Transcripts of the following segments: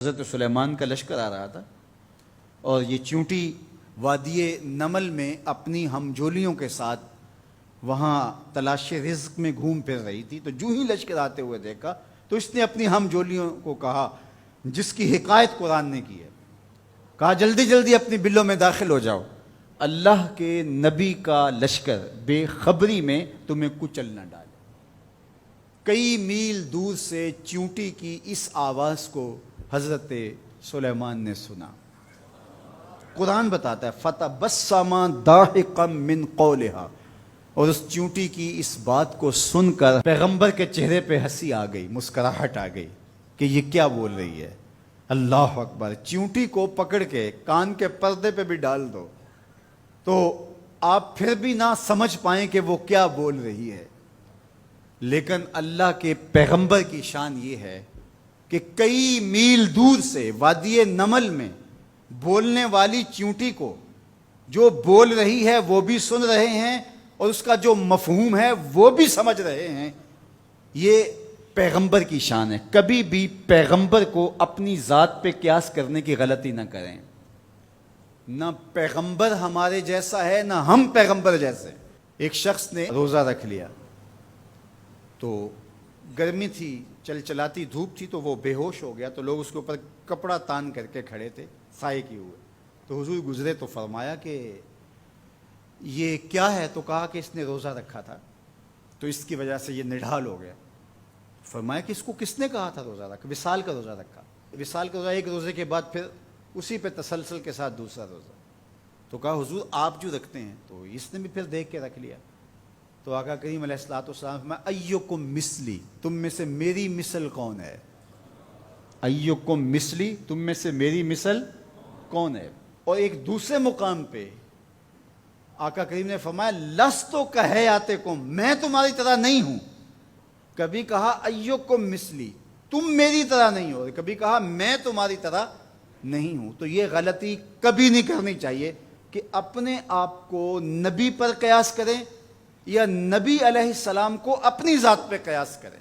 حضرت سلیمان کا لشکر آ رہا تھا اور یہ چونٹی وادی نمل میں اپنی ہمجولیوں کے ساتھ وہاں تلاش رزق میں گھوم پھر رہی تھی۔ تو جو ہی لشکر آتے ہوئے دیکھا تو اس نے اپنی ہمجولیوں کو کہا، جس کی حکایت قرآن نے کی ہے، کہا جلدی جلدی اپنی بلوں میں داخل ہو جاؤ، اللہ کے نبی کا لشکر بے خبری میں تمہیں کچل نہ ڈالے۔ کئی میل دور سے چونٹی کی اس آواز کو حضرت سلیمان نے سنا۔ قرآن بتاتا ہے فَتَبَسَّمَ ضَاحِكًا مِّن قَوْلِهَا، اور اس چونٹی کی اس بات کو سن کر پیغمبر کے چہرے پہ ہنسی آ گئی، مسکراہٹ آ گئی کہ یہ کیا بول رہی ہے۔ اللہ اکبر! چونٹی کو پکڑ کے کان کے پردے پہ بھی ڈال دو تو آپ پھر بھی نہ سمجھ پائیں کہ وہ کیا بول رہی ہے، لیکن اللہ کے پیغمبر کی شان یہ ہے کہ کئی میل دور سے وادی نمل میں بولنے والی چونٹی کو جو بول رہی ہے وہ بھی سن رہے ہیں اور اس کا جو مفہوم ہے وہ بھی سمجھ رہے ہیں۔ یہ پیغمبر کی شان ہے۔ کبھی بھی پیغمبر کو اپنی ذات پہ قیاس کرنے کی غلطی نہ کریں۔ نہ پیغمبر ہمارے جیسا ہے نہ ہم پیغمبر جیسے۔ ایک شخص نے روزہ رکھ لیا تو گرمی تھی، چلچلاتی دھوپ تھی، تو وہ بے ہوش ہو گیا، تو لوگ اس کے اوپر کپڑا تان کر کے کھڑے تھے سائے کیے ہوئے۔ تو حضور گزرے تو فرمایا کہ یہ کیا ہے؟ تو کہا کہ اس نے روزہ رکھا تھا تو اس کی وجہ سے یہ نڈھال ہو گیا۔ فرمایا کہ اس کو کس نے کہا تھا روزہ رکھا؟ وصال کا روزہ رکھا۔ وصال کا روزہ ایک روزے کے بعد پھر اسی پہ تسلسل کے ساتھ دوسرا روزہ۔ تو کہا حضور آپ جو رکھتے ہیں، تو اس نے بھی پھر دیکھ کے رکھ لیا۔ تو آقا کریم علیہ الصلوۃ والسلام فرمایا ایکم مثلی، تم میں سے میری مثل کون ہے؟ ایکم مثلی، تم میں سے میری مثل کون ہے؟ اور ایک دوسرے مقام پہ آقا کریم نے فرمایا لست کہیاتکم، میں تمہاری طرح نہیں ہوں۔ کبھی کہا ایکم مثلی، تم میری طرح نہیں ہو، کبھی کہا میں تمہاری طرح نہیں ہوں۔ تو یہ غلطی کبھی نہیں کرنی چاہیے کہ اپنے آپ کو نبی پر قیاس کریں یا نبی علیہ السلام کو اپنی ذات پہ قیاس کریں۔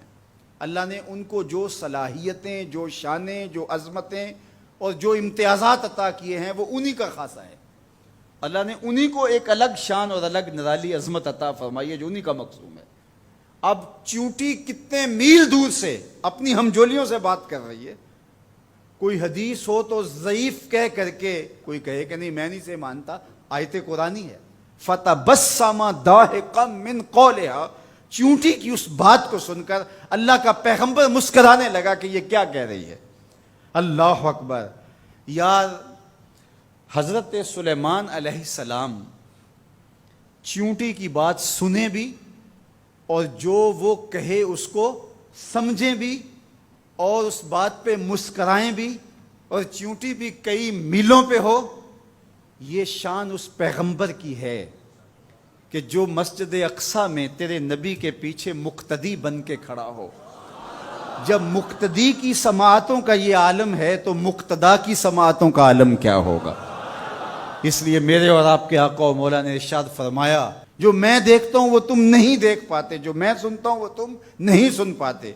اللہ نے ان کو جو صلاحیتیں، جو شانیں، جو عظمتیں اور جو امتیازات عطا کیے ہیں وہ انہی کا خاصہ ہے۔ اللہ نے انہی کو ایک الگ شان اور الگ نرالی عظمت عطا فرمائی ہے جو انہی کا مقصوم ہے۔ اب چونٹی کتنے میل دور سے اپنی ہمجولیوں سے بات کر رہی ہے۔ کوئی حدیث ہو تو ضعیف کہہ کر کے کوئی کہے کہ نہیں میں نہیں سے مانتا، آیت قرآنی ہے فَتَبَسَّمَ ضَاحِكًا مِّن قَوْلِهَا، چونٹی کی اس بات کو سن کر اللہ کا پیغمبر مسکرانے لگا کہ یہ کیا کہہ رہی ہے۔ اللہ اکبر! یار حضرت سلیمان علیہ السلام چونٹی کی بات سنیں بھی اور جو وہ کہے اس کو سمجھیں بھی اور اس بات پہ مسکرائیں بھی، اور چونٹی بھی کئی میلوں پہ ہو۔ یہ شان اس پیغمبر کی ہے کہ جو مسجد اقصیٰ میں تیرے نبی کے پیچھے مقتدی بن کے کھڑا ہو۔ جب مقتدی کی سماعتوں کا یہ عالم ہے تو مقتدا کی سماعتوں کا عالم کیا ہوگا؟ اس لیے میرے اور آپ کے آقا و مولا نے ارشاد فرمایا جو میں دیکھتا ہوں وہ تم نہیں دیکھ پاتے، جو میں سنتا ہوں وہ تم نہیں سن پاتے۔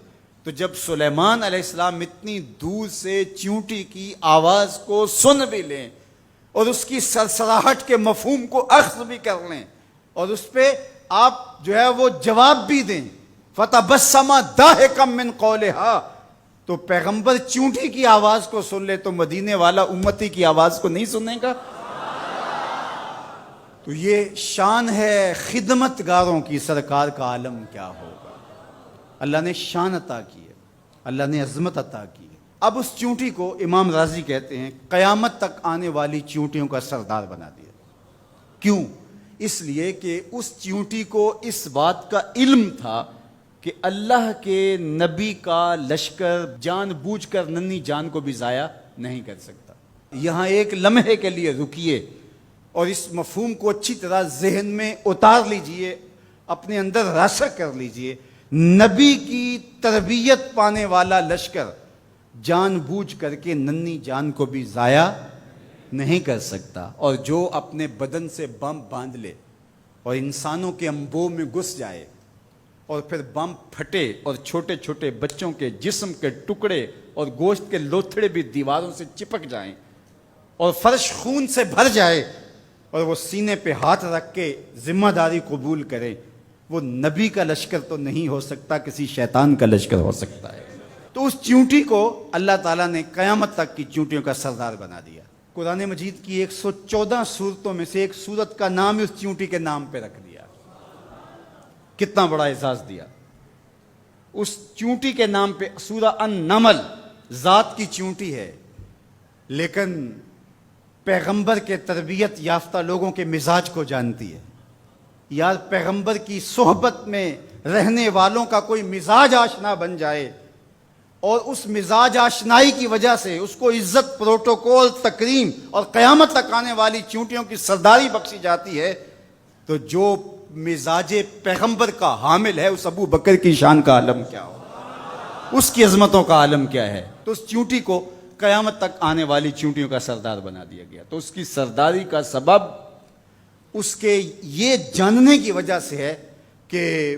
تو جب سلیمان علیہ السلام اتنی دور سے چونٹی کی آواز کو سن بھی لیں اور اس کی سرسراہٹ کے مفہوم کو اخذ بھی کر لیں اور اس پہ آپ جو ہے وہ جواب بھی دیں، فَتَبَسَّمَ ضَاحِكًا مِّن قَوْلِهَا، تو پیغمبر چونٹی کی آواز کو سن لے تو مدینے والا امتی کی آواز کو نہیں سنے گا؟ تو یہ شان ہے خدمت گاروں کی، سرکار کا عالم کیا ہوگا۔ اللہ نے شان عطا کی ہے، اللہ نے عظمت عطا کی ہے۔ اب اس چونٹی کو امام راضی کہتے ہیں قیامت تک آنے والی چونٹیوں کا سردار بنا دیا۔ کیوں؟ اس لیے کہ اس چونٹی کو اس بات کا علم تھا کہ اللہ کے نبی کا لشکر جان بوجھ کر ننھی جان کو بھی ضائع نہیں کر سکتا۔ یہاں ایک لمحے کے لیے رکیے اور اس مفہوم کو اچھی طرح ذہن میں اتار لیجئے، اپنے اندر راسخ کر لیجئے۔ نبی کی تربیت پانے والا لشکر جان بوجھ کر کے ننھی جان کو بھی ضائع نہیں کر سکتا، اور جو اپنے بدن سے بم باندھ لے اور انسانوں کے انبوہ میں گھس جائے اور پھر بم پھٹے اور چھوٹے چھوٹے بچوں کے جسم کے ٹکڑے اور گوشت کے لوتھڑے بھی دیواروں سے چپک جائیں اور فرش خون سے بھر جائے اور وہ سینے پہ ہاتھ رکھ کے ذمہ داری قبول کرے، وہ نبی کا لشکر تو نہیں ہو سکتا، کسی شیطان کا لشکر ہو سکتا ہے۔ تو اس چیونٹی کو اللہ تعالیٰ نے قیامت تک کی چیونٹیوں کا سردار بنا دیا۔ قرآن مجید کی 114 صورتوں میں سے ایک صورت کا نام اس چیونٹی کے نام پہ رکھ دیا۔ کتنا بڑا اعزاز دیا اس چیونٹی کے نام پہ۔ سورہ النمل ذات کی چیونٹی ہے، لیکن پیغمبر کے تربیت یافتہ لوگوں کے مزاج کو جانتی ہے۔ یار پیغمبر کی صحبت میں رہنے والوں کا کوئی مزاج آشنا بن جائے اور اس مزاج آشنائی کی وجہ سے اس کو عزت، پروٹوکول، تکریم اور قیامت تک آنے والی چیونٹیوں کی سرداری بخشی جاتی ہے، تو جو مزاج پیغمبر کا حامل ہے اس ابو بکر کی شان کا عالم کیا ہو، اس کی عظمتوں کا عالم کیا ہے۔ تو اس چیونٹی کو قیامت تک آنے والی چیونٹیوں کا سردار بنا دیا گیا۔ تو اس کی سرداری کا سبب اس کے یہ جاننے کی وجہ سے ہے کہ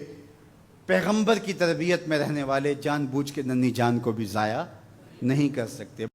پیغمبر کی تربیت میں رہنے والے جان بوجھ کے ننھی جان کو بھی ضائع نہیں کر سکتے۔